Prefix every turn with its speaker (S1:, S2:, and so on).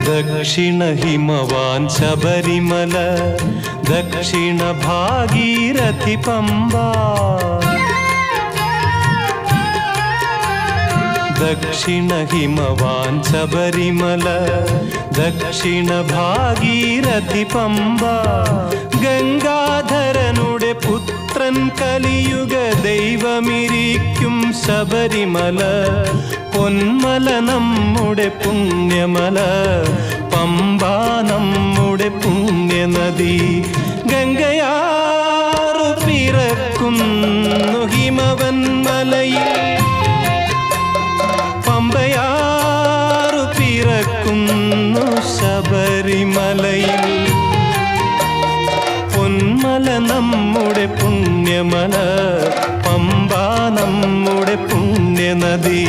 S1: ദക്ഷിണ ഹിമവാൻ ശബരിമല, ദക്ഷിണ ഭാഗീരഥി പമ്പ. ദക്ഷിണ ഹിമവാൻ ശബരിമല, ദക്ഷിണ ഭാഗീരഥി പമ്പ. ഗംഗാധരനുടെ പുത്രൻ കലിയുഗ ദൈവമിരിക്കും ശബരിമല. പൊന്മല നമ്മുടെ പുണ്യമല, പമ്പ നമ്മുടെ പുണ്യനദി. ഗംഗയാറു പിറക്കുന്നു ഹിമവൻ മലയിൽ, പമ്പയാറു പിറക്കുന്നു ശബരിമലയിൽ. പൊന്മല നമ്മുടെ പുണ്യമല, പമ്പ നമ്മുടെ പുണ്യനദി.